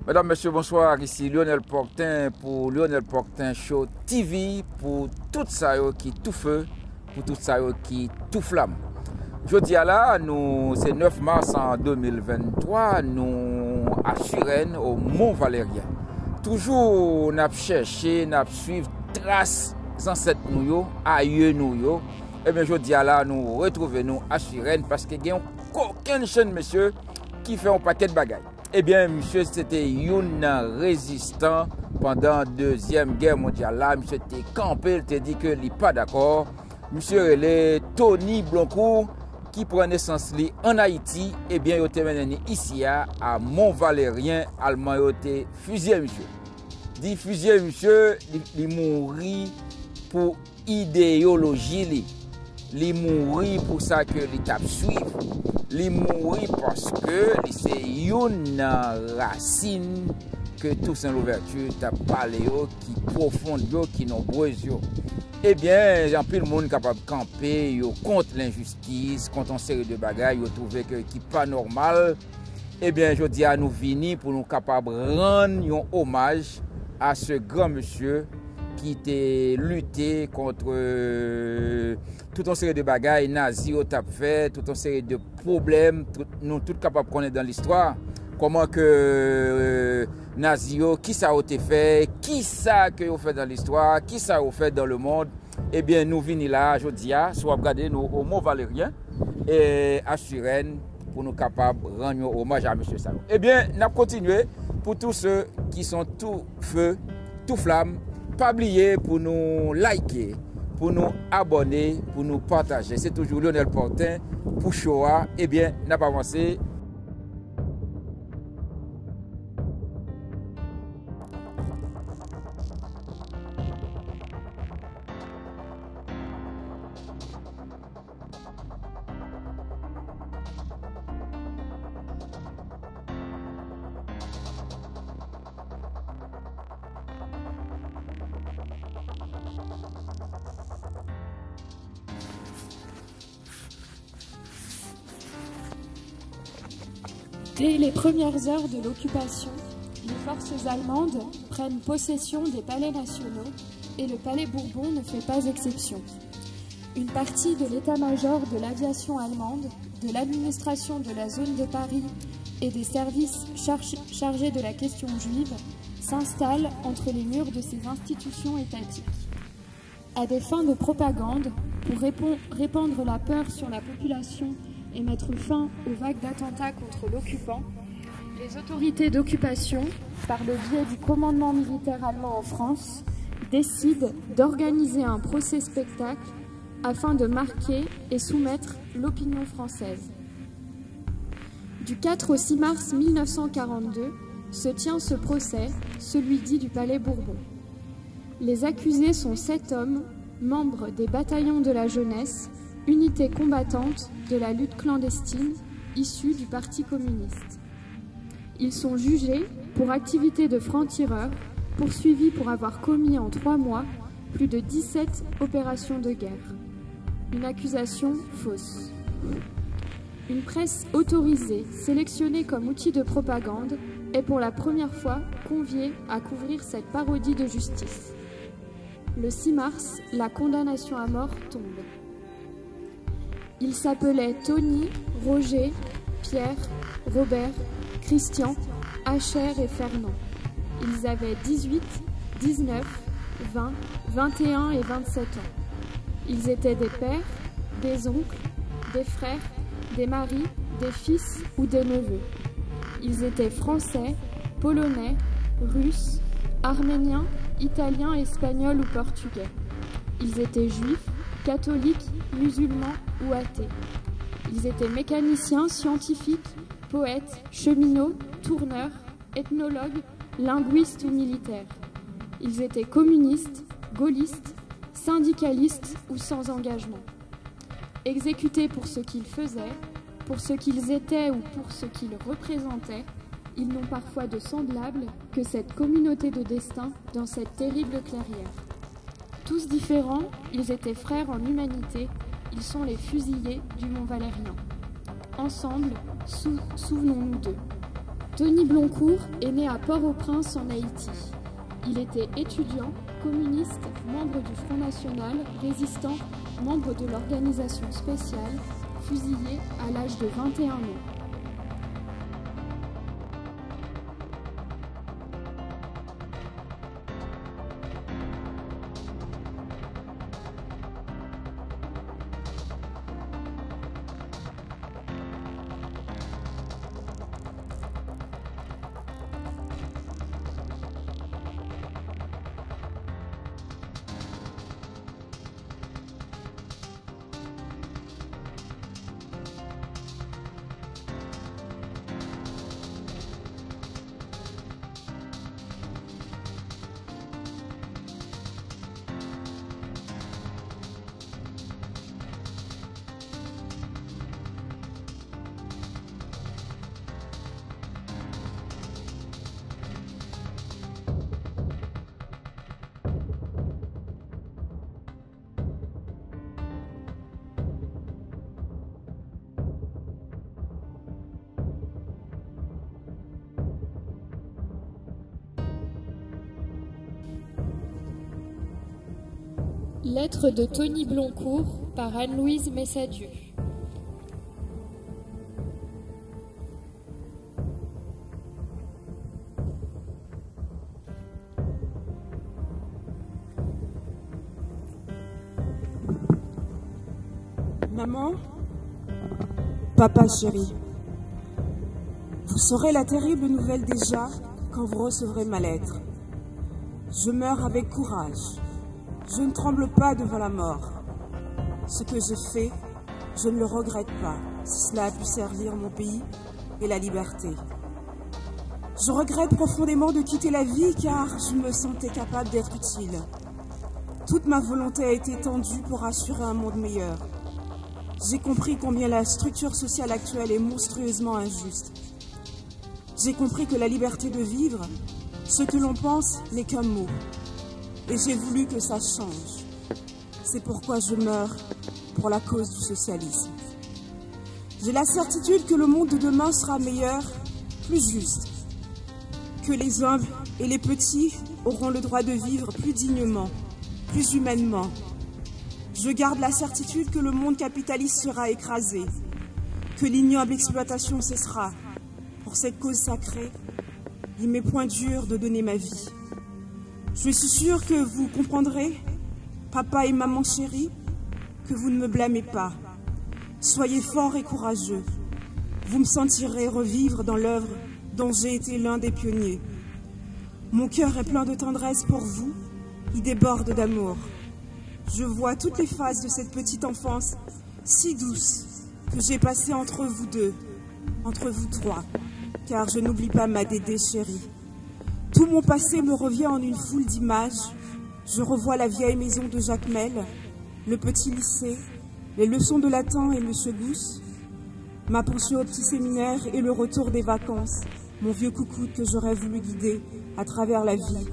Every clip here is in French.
Mesdames, Messieurs, bonsoir. Ici Lionel Portin pour Lionel Portin Show TV pour tout ça qui tout feu, pour tout ça qui tout flamme. Jeudi à là, c'est 9 mars en 2023, nous à Suresnes au Mont-Valérien. Toujours nous cherché, nous suivre traces ancêtres nous, aïeux nous. Et bien jeudi à là, nous retrouvons à Suresnes parce qu'il y a aucun jeune monsieur qui fait un paquet de bagailles. Eh bien, monsieur, c'était un résistant pendant la Deuxième Guerre mondiale. Là, monsieur était campé, il t'a dit que n'est pas d'accord. Monsieur, il est Tony Bloncourt qui prend naissance en Haïti. Eh bien, il était mené ici à Mont-Valérien, allemand, il était fusillé, monsieur. Dit fusillé, monsieur, il mourit pour idéologie. Il mourit pour ça que l'État suit. Il mourit parce que c'est une racine que tout sans l'ouverture t'a parlé qui profonde, qui nombreuse. Eh bien, il y a plus de monde capable de camper contre l'injustice, contre une série de bagages, ils trouvé que qui pas normal. Eh bien, je dis à nous venir pour nous capables de rendre un hommage à ce grand monsieur qui était lutté contre toute une série de bagailles nazis au tap fait, toute une série de problèmes, nous tous capables de connaître dans l'histoire, comment que nazis, qui ça a été fait, qui ça que ont fait dans l'histoire, qui ça a fait dans le monde. Eh bien, nous venons là, je dis, soit regarder nous au Mont-Valérien et à Suresnes pour nous capables de rendre hommage à M. Salon. Eh bien, nous continuons pour tous ceux qui sont tout feu, tout flamme. Pas oublier pour nous liker, pour nous abonner, pour nous partager. C'est toujours Lionel Portin pour Shoah. Eh bien, n'a pas avancé. Dès les premières heures de l'occupation, les forces allemandes prennent possession des palais nationaux et le palais Bourbon ne fait pas exception. Une partie de l'état-major de l'aviation allemande, de l'administration de la zone de Paris et des services chargés de la question juive s'installe entre les murs de ces institutions étatiques. À des fins de propagande, pour répandre la peur sur la population et mettre fin aux vagues d'attentats contre l'occupant, les autorités d'occupation, par le biais du commandement militaire allemand en France, décident d'organiser un procès-spectacle afin de marquer et soumettre l'opinion française. Du 4 au 6 mars 1942 se tient ce procès, celui dit du Palais Bourbon. Les accusés sont 7 hommes, membres des bataillons de la jeunesse, unité combattante de la lutte clandestine issue du Parti communiste. Ils sont jugés pour activité de francs-tireurs, poursuivis pour avoir commis en 3 mois plus de 17 opérations de guerre. Une accusation fausse. Une presse autorisée, sélectionnée comme outil de propagande, est pour la première fois conviée à couvrir cette parodie de justice. Le 6 mars, la condamnation à mort tombe. Ils s'appelaient Tony, Roger, Pierre, Robert, Christian, Acher et Fernand. Ils avaient 18, 19, 20, 21 et 27 ans. Ils étaient des pères, des oncles, des frères, des maris, des fils ou des neveux. Ils étaient français, polonais, russes, arméniens, italiens, espagnols ou portugais. Ils étaient juifs, catholiques, musulmans ou athées. Ils étaient mécaniciens, scientifiques, poètes, cheminots, tourneurs, ethnologues, linguistes ou militaires. Ils étaient communistes, gaullistes, syndicalistes ou sans engagement. Exécutés pour ce qu'ils faisaient, pour ce qu'ils étaient ou pour ce qu'ils représentaient, ils n'ont parfois de semblable que cette communauté de destin dans cette terrible clairière. Tous différents, ils étaient frères en humanité, ils sont les fusillés du Mont-Valérien. Ensemble, souvenons-nous d'eux. Tony Bloncourt est né à Port-au-Prince en Haïti. Il était étudiant, communiste, membre du Front National, résistant, membre de l'organisation spéciale, fusillé à l'âge de 21 ans. Lettre de Tony Bloncourt par Anne-Louise Messadieu. Maman, papa chéri, vous saurez la terrible nouvelle déjà quand vous recevrez ma lettre. Je meurs avec courage. Je ne tremble pas devant la mort. Ce que j'ai fait, je ne le regrette pas, si cela a pu servir mon pays et la liberté. Je regrette profondément de quitter la vie car je me sentais capable d'être utile. Toute ma volonté a été tendue pour assurer un monde meilleur. J'ai compris combien la structure sociale actuelle est monstrueusement injuste. J'ai compris que la liberté de vivre, ce que l'on pense n'est qu'un mot. Et j'ai voulu que ça change. C'est pourquoi je meurs pour la cause du socialisme. J'ai la certitude que le monde de demain sera meilleur, plus juste. Que les humbles et les petits auront le droit de vivre plus dignement, plus humainement. Je garde la certitude que le monde capitaliste sera écrasé, que l'ignoble exploitation cessera. Pour cette cause sacrée, il m'est point dur de donner ma vie. Je suis sûre que vous comprendrez, papa et maman chéris, que vous ne me blâmez pas. Soyez forts et courageux. Vous me sentirez revivre dans l'œuvre dont j'ai été l'un des pionniers. Mon cœur est plein de tendresse pour vous, il déborde d'amour. Je vois toutes les phases de cette petite enfance si douce que j'ai passée entre vous deux, entre vous trois, car je n'oublie pas ma Dédé chérie. Tout mon passé me revient en une foule d'images. Je revois la vieille maison de Jacmel, le petit lycée, les leçons de latin et Monsieur Gousse, ma pension au petit séminaire et le retour des vacances, mon vieux coucou que j'aurais voulu guider à travers la vie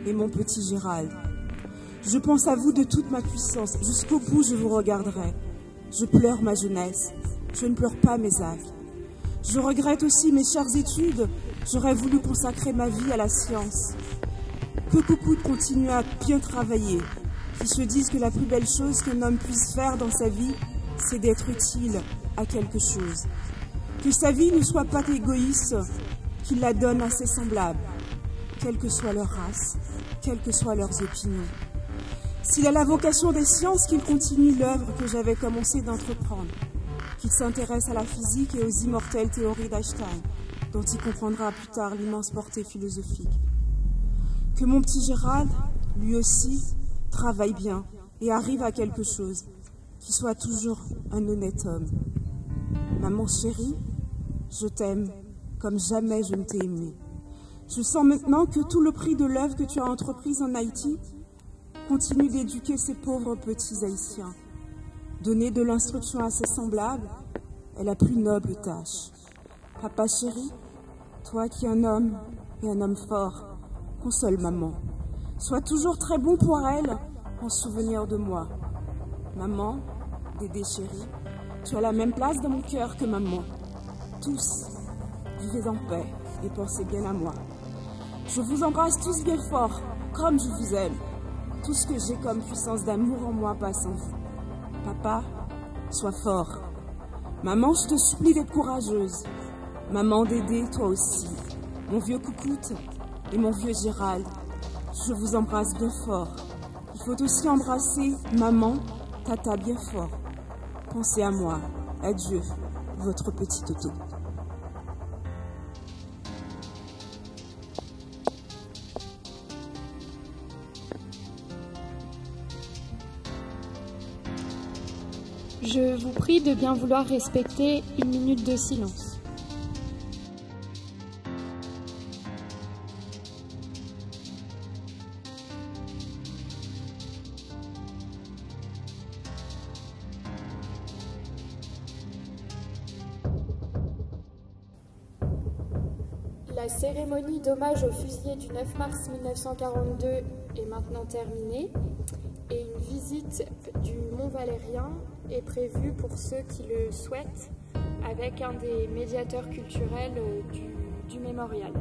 et mon petit Gérald. Je pense à vous de toute ma puissance, jusqu'au bout je vous regarderai. Je pleure ma jeunesse, je ne pleure pas mes actes. Je regrette aussi mes chères études. J'aurais voulu consacrer ma vie à la science. Que coucou de continuer à bien travailler, qui se disent que la plus belle chose qu'un homme puisse faire dans sa vie, c'est d'être utile à quelque chose. Que sa vie ne soit pas égoïste, qu'il la donne à ses semblables, quelle que soit leur race, quelles que soient leurs opinions. S'il a la vocation des sciences, qu'il continue l'œuvre que j'avais commencé d'entreprendre, qu'il s'intéresse à la physique et aux immortelles théories d'Einstein, dont il comprendra plus tard l'immense portée philosophique. Que mon petit Gérald, lui aussi, travaille bien et arrive à quelque chose, qu'il soit toujours un honnête homme. Maman chérie, je t'aime comme jamais je ne t'ai aimé. Je sens maintenant que tout le prix de l'œuvre que tu as entreprise en Haïti continue d'éduquer ces pauvres petits Haïtiens. Donner de l'instruction à ses semblables est la plus noble tâche. Papa chéri, toi qui es un homme et un homme fort, console maman. Sois toujours très bon pour elle en souvenir de moi. Maman, Dédé chérie, tu as la même place dans mon cœur que maman. Tous, vivez en paix. et pensez bien à moi. Je vous embrasse tous bien fort, comme je vous aime. Tout ce que j'ai comme puissance d'amour en moi passe en vous. Papa, sois fort. Maman, je te supplie d'être courageuse. Maman Dédé, toi aussi. Mon vieux Coucoute et mon vieux Gérald, je vous embrasse bien fort. Il faut aussi embrasser maman, tata bien fort. Pensez à moi. Adieu, votre petit Toto. Je vous prie de bien vouloir respecter 1 minute de silence. La cérémonie d'hommage aux fusillés du 9 mars 1942 est maintenant terminée et une visite du Mont Valérien est prévue pour ceux qui le souhaitent avec un des médiateurs culturels du mémorial.